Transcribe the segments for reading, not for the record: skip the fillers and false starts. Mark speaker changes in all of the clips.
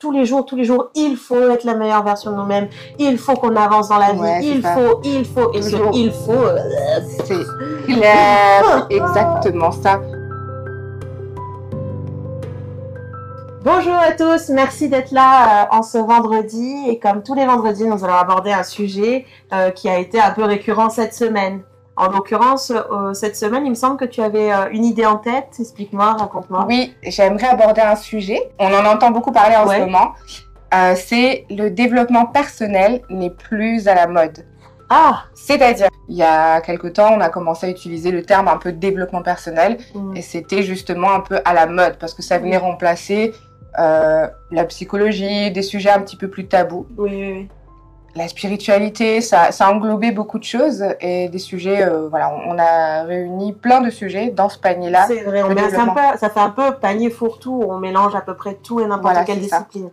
Speaker 1: Tous les jours, il faut être la meilleure version de nous-mêmes. Il faut qu'on avance dans la vie.
Speaker 2: Ouais,
Speaker 1: il faut. Et ce il faut...
Speaker 2: C'est clair, c'est exactement ça.
Speaker 1: Bonjour à tous, merci d'être là en ce vendredi. Et comme tous les vendredis, nous allons aborder un sujet qui a été un peu récurrent cette semaine. En l'occurrence, cette semaine, il me semble que tu avais une idée en tête. Explique-moi, raconte-moi.
Speaker 2: Oui, j'aimerais aborder un sujet. On en entend beaucoup parler en ce moment. C'est le développement personnel n'est plus à la mode.
Speaker 1: Ah!
Speaker 2: C'est-à-dire, il y a quelque temps, on a commencé à utiliser le terme un peu développement personnel et c'était justement un peu à la mode parce que ça venait remplacer la psychologie, des sujets un petit peu plus tabous.
Speaker 1: Oui.
Speaker 2: La spiritualité, ça englobait beaucoup de choses et des sujets, voilà, on a réuni plein de sujets dans ce panier-là.
Speaker 1: C'est vrai, ça fait un peu panier fourre-tout, on mélange à peu près tout et n'importe quelle discipline.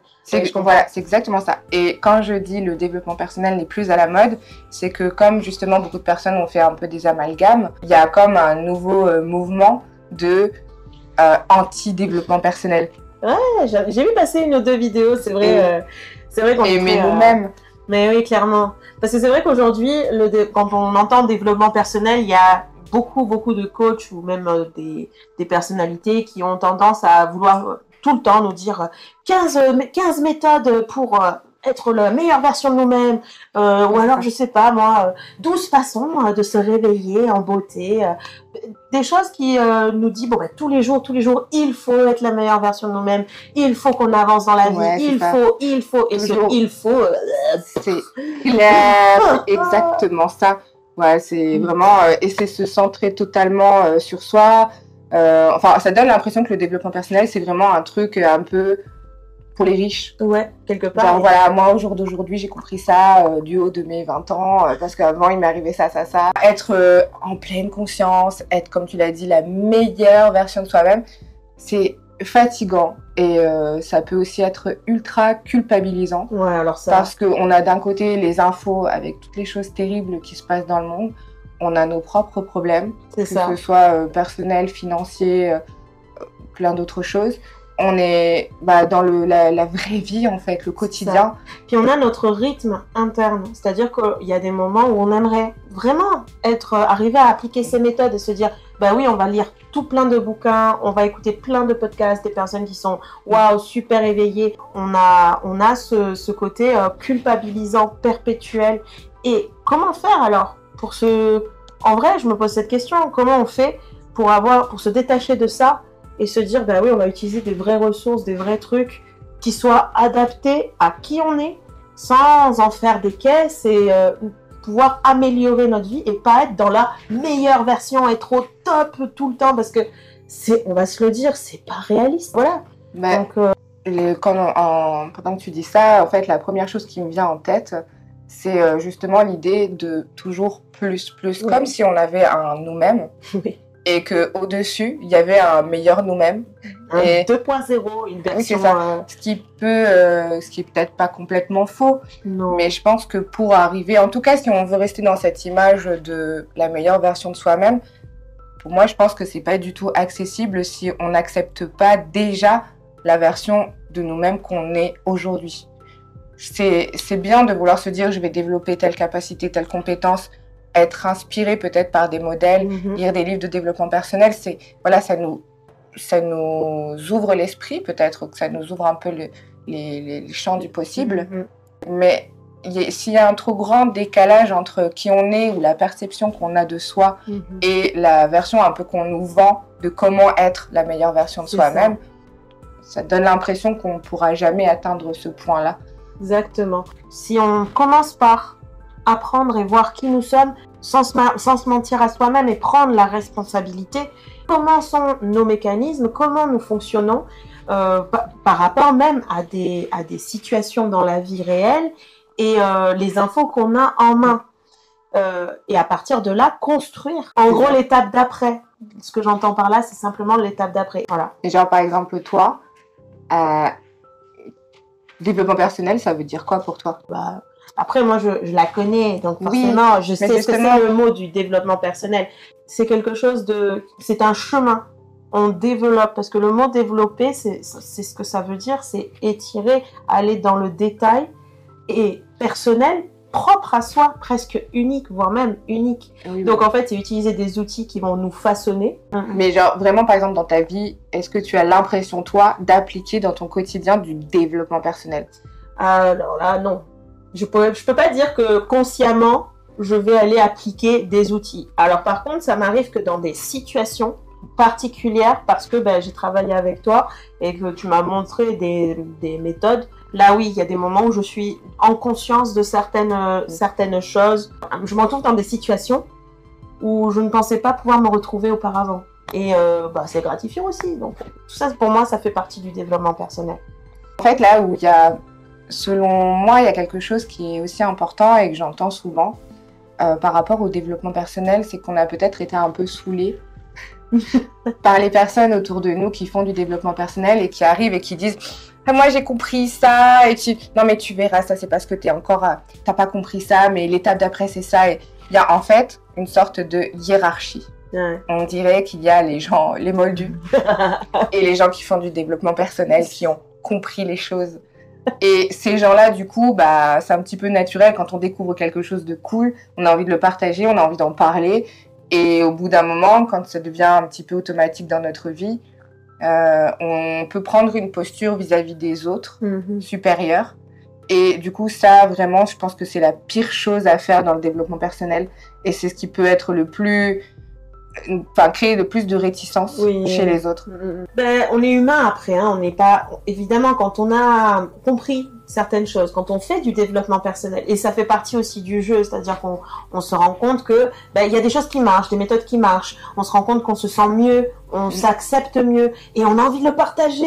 Speaker 2: Voilà, c'est exactement ça. Et quand je dis le développement personnel n'est plus à la mode, c'est que comme justement beaucoup de personnes ont fait un peu des amalgames, il y a comme un nouveau mouvement de anti-développement personnel.
Speaker 1: Ouais, j'ai vu passer une ou deux vidéos, c'est vrai. C'est vrai qu'on
Speaker 2: mais nous-mêmes.
Speaker 1: Mais oui, clairement. Parce que c'est vrai qu'aujourd'hui, quand on entend développement personnel, il y a beaucoup de coachs ou même des personnalités qui ont tendance à vouloir tout le temps nous dire 15 méthodes pour être la meilleure version de nous-mêmes, ou alors, je sais pas moi, 12 façons de se réveiller en beauté, des choses qui nous disent, tous les jours, il faut être la meilleure version de nous-mêmes, il faut qu'on avance dans la vie, il faut, et ce il faut...
Speaker 2: C'est clair, exactement ça. Ouais, c'est vraiment, et c'est se centrer totalement sur soi. Enfin, ça donne l'impression que le développement personnel, c'est vraiment un truc un peu pour les riches.
Speaker 1: Ouais, quelque part.
Speaker 2: Genre, voilà, moi, au jour d'aujourd'hui, j'ai compris ça du haut de mes 20 ans, parce qu'avant, il m'est arrivé ça. Être en pleine conscience, être, comme tu l'as dit, la meilleure version de soi-même, c'est fatigant et ça peut aussi être ultra culpabilisant.
Speaker 1: Ouais, alors ça...
Speaker 2: Parce qu'on a d'un côté les infos avec toutes les choses terribles qui se passent dans le monde, on a nos propres problèmes, que ce soit personnel, financier, plein d'autres choses. On est dans la vraie vie, en fait, le quotidien.
Speaker 1: Puis on a notre rythme interne, c'est-à-dire qu'il y a des moments où on aimerait vraiment arriver à appliquer ces méthodes et se dire, oui, on va lire tout plein de bouquins, on va écouter plein de podcasts, des personnes qui sont waouh, super éveillées. On a ce côté culpabilisant, perpétuel. Et comment faire alors En vrai, je me pose cette question, comment on fait pour se détacher de ça et se dire, oui, on va utiliser des vraies ressources, des vrais trucs qui soient adaptés à qui on est, sans en faire des caisses et pouvoir améliorer notre vie et pas être dans la meilleure version, être au top tout le temps, parce que on va se le dire, c'est pas réaliste. Voilà.
Speaker 2: Mais donc, pendant que tu dis ça, en fait, la première chose qui me vient en tête, c'est justement l'idée de toujours plus, comme si on avait un nous-mêmes.
Speaker 1: Oui.
Speaker 2: Et qu'au-dessus, il y avait un meilleur nous-mêmes.
Speaker 1: Un 2.0, une version...
Speaker 2: Oui, c'est ça. Ce qui est peut-être pas complètement faux.
Speaker 1: Non.
Speaker 2: Mais je pense que pour arriver... En tout cas, si on veut rester dans cette image de la meilleure version de soi-même, pour moi, je pense que c'est pas du tout accessible si on n'accepte pas déjà la version de nous-mêmes qu'on est aujourd'hui. C'est bien de vouloir se dire, je vais développer telle capacité, telle compétence, être inspiré peut-être par des modèles, lire des livres de développement personnel, ça nous ouvre l'esprit peut-être, que ça nous ouvre un peu les champs du possible. Mais s'il y a un trop grand décalage entre qui on est ou la perception qu'on a de soi et la version un peu qu'on nous vend de comment être la meilleure version de soi-même, ça donne l'impression qu'on ne pourra jamais atteindre ce point-là.
Speaker 1: Exactement. Si on commence par apprendre et voir qui nous sommes sans se mentir à soi-même et prendre la responsabilité. Comment sont nos mécanismes, comment nous fonctionnons par rapport même à des situations dans la vie réelle et les infos qu'on a en main. Et à partir de là, construire. En gros, l'étape d'après. Ce que j'entends par là, c'est simplement l'étape d'après. Voilà.
Speaker 2: Et genre, par exemple, toi, développement personnel, ça veut dire quoi pour toi ?
Speaker 1: Après, moi, je la connais, donc forcément, je sais ce que c'est le mot du développement personnel. C'est quelque chose c'est un chemin on développe, parce que le mot développer, c'est ce que ça veut dire, c'est étirer, aller dans le détail et personnel, propre à soi, presque unique, voire même unique. Oui, donc en fait, c'est utiliser des outils qui vont nous façonner.
Speaker 2: Mais genre vraiment, par exemple, dans ta vie, est-ce que tu as l'impression, toi, d'appliquer dans ton quotidien du développement personnel?
Speaker 1: Alors là, non. Je peux pas dire que consciemment, je vais aller appliquer des outils. Alors par contre, ça m'arrive que dans des situations particulière parce que j'ai travaillé avec toi et que tu m'as montré des méthodes. Là, oui, il y a des moments où je suis en conscience de certaines choses. Je me retrouve dans des situations où je ne pensais pas pouvoir me retrouver auparavant. Et c'est gratifiant aussi. Donc, tout ça, pour moi, ça fait partie du développement personnel.
Speaker 2: En fait, là où il y a, selon moi, il y a quelque chose qui est aussi important et que j'entends souvent par rapport au développement personnel, c'est qu'on a peut-être été un peu saoulés par les personnes autour de nous qui font du développement personnel et qui arrivent et qui disent ah, moi j'ai compris ça et non mais tu verras, ça c'est parce que t'as pas compris ça, mais l'étape d'après c'est ça. Et il y a en fait une sorte de hiérarchie. Ouais. On dirait qu'il y a les gens, les moldus et les gens qui font du développement personnel qui ont compris les choses. Et ces gens-là, du coup, c'est un petit peu naturel quand on découvre quelque chose de cool, on a envie de le partager, on a envie d'en parler. Et au bout d'un moment, quand ça devient un petit peu automatique dans notre vie, on peut prendre une posture vis-à-vis des autres, supérieure. Et du coup, ça, vraiment, je pense que c'est la pire chose à faire dans le développement personnel. Et c'est ce qui peut être créer le plus de réticence chez les autres.
Speaker 1: On est humain après, hein. On n'est pas... Évidemment, quand on a compris certaines choses, quand on fait du développement personnel, et ça fait partie aussi du jeu, c'est-à-dire qu'on se rend compte que y a des choses qui marchent, des méthodes qui marchent, on se rend compte qu'on se sent mieux, on s'accepte mieux, et on a envie de le partager.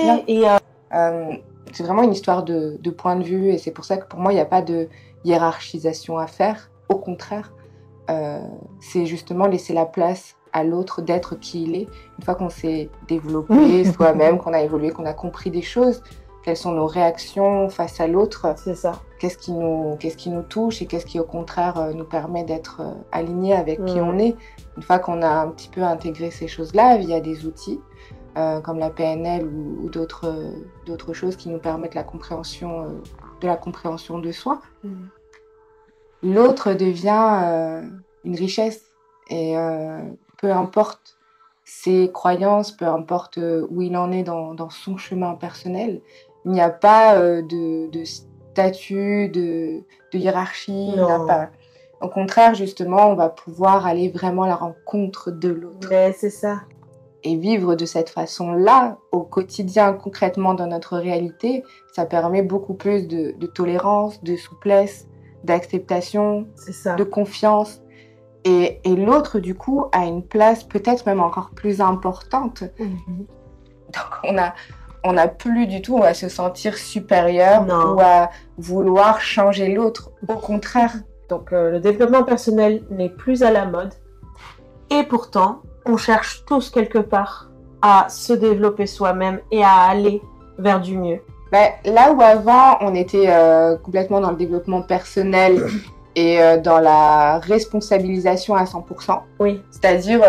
Speaker 2: C'est vraiment une histoire de point de vue, et c'est pour ça que pour moi, il n'y a pas de hiérarchisation à faire. Au contraire, c'est justement laisser la place à l'autre d'être qui il est. Une fois qu'on s'est développé soi-même, qu'on a évolué, qu'on a compris des choses, quelles sont nos réactions face à l'autre,
Speaker 1: c'est ça.
Speaker 2: Qu'est-ce qui nous touche et qu'est-ce qui au contraire nous permet d'être alignés avec qui on est. Une fois qu'on a un petit peu intégré ces choses-là via des outils comme la PNL ou d'autres choses qui nous permettent la compréhension de soi, l'autre devient une richesse. Et peu importe ses croyances, peu importe où il en est dans son chemin personnel, il n'y a pas de statut, de hiérarchie. Il n'y a pas. Au contraire, justement, on va pouvoir aller vraiment à la rencontre de l'autre.
Speaker 1: Mais c'est ça.
Speaker 2: Et vivre de cette façon-là, au quotidien, concrètement dans notre réalité, ça permet beaucoup plus de tolérance, de souplesse, d'acceptation, de confiance. Et l'autre, du coup, a une place peut-être même encore plus importante. Donc, on n'a plus du tout à se sentir supérieur ou à vouloir changer l'autre. Au contraire.
Speaker 1: Donc, le développement personnel n'est plus à la mode. Et pourtant, on cherche tous quelque part à se développer soi-même et à aller vers du mieux.
Speaker 2: Là où avant, on était complètement dans le développement personnel et dans la responsabilisation à 100%.
Speaker 1: Oui.
Speaker 2: C'est-à-dire,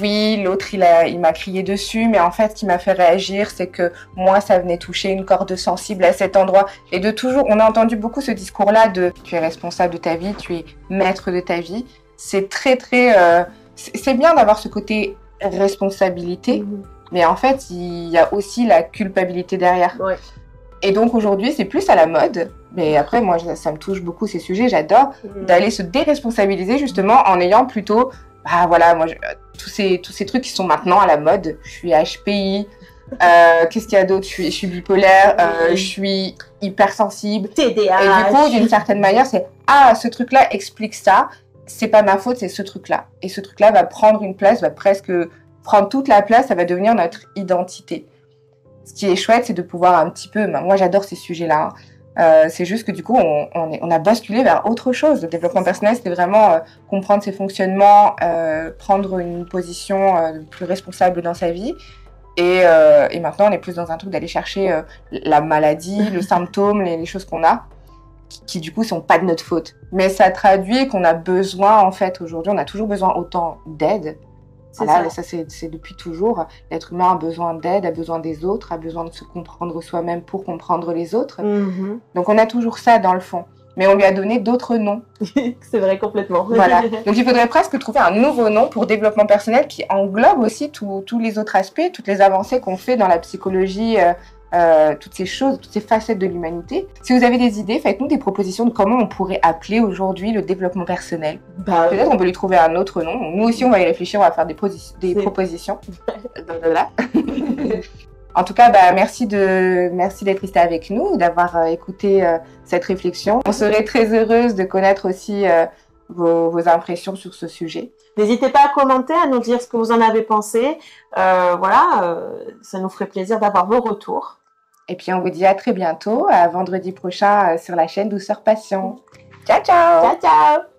Speaker 2: oui, l'autre, il m'a crié dessus, mais en fait, ce qui m'a fait réagir, c'est que moi, ça venait toucher une corde sensible à cet endroit. Et on a entendu beaucoup ce discours-là de « tu es responsable de ta vie, tu es maître de ta vie ». C'est très, très... c'est bien d'avoir ce côté responsabilité, mais en fait, il y a aussi la culpabilité derrière.
Speaker 1: Ouais.
Speaker 2: Et donc aujourd'hui, c'est plus à la mode. Mais après, moi, ça me touche beaucoup ces sujets. J'adore d'aller se déresponsabiliser justement en ayant plutôt, moi, tous ces trucs qui sont maintenant à la mode. Je suis HPI. Qu'est-ce qu'il y a d'autre ? Je suis bipolaire. Je suis hypersensible.
Speaker 1: TDAH.
Speaker 2: Et du coup, d'une certaine manière, c'est ce truc-là explique ça. C'est pas ma faute, c'est ce truc-là. Et ce truc-là va prendre une place, va presque prendre toute la place. Ça va devenir notre identité. Ce qui est chouette, c'est de pouvoir un petit peu... Moi, j'adore ces sujets-là. C'est juste que du coup, on a basculé vers autre chose. Le développement personnel, c'était vraiment comprendre ses fonctionnements, prendre une position plus responsable dans sa vie. Et maintenant, on est plus dans un truc d'aller chercher la maladie, le symptôme, les choses qu'on a, qui du coup, sont pas de notre faute. Mais ça traduit qu'on a besoin, en fait, aujourd'hui, on a toujours besoin autant d'aide Voilà, ça c'est depuis toujours. L'être humain a besoin d'aide, a besoin des autres, a besoin de se comprendre soi-même pour comprendre les autres. Donc on a toujours ça dans le fond. Mais on lui a donné d'autres noms.
Speaker 1: C'est vrai, complètement.
Speaker 2: Voilà. Donc il faudrait presque trouver un nouveau nom pour développement personnel qui englobe aussi tous les autres aspects, toutes les avancées qu'on fait dans la psychologie, toutes ces choses, toutes ces facettes de l'humanité. Si vous avez des idées, faites-nous des propositions de comment on pourrait appeler aujourd'hui le développement personnel. Peut-être on peut lui trouver un autre nom. Nous aussi, on va y réfléchir, on va faire des propositions. En tout cas, merci d'être resté avec nous, d'avoir écouté cette réflexion. On serait très heureuse de connaître aussi vos impressions sur ce sujet.
Speaker 1: N'hésitez pas à commenter, à nous dire ce que vous en avez pensé. Ça nous ferait plaisir d'avoir vos retours.
Speaker 2: Et puis, on vous dit à très bientôt, à vendredi prochain sur la chaîne Douceur Passion. Ciao, ciao!
Speaker 1: Ciao, ciao!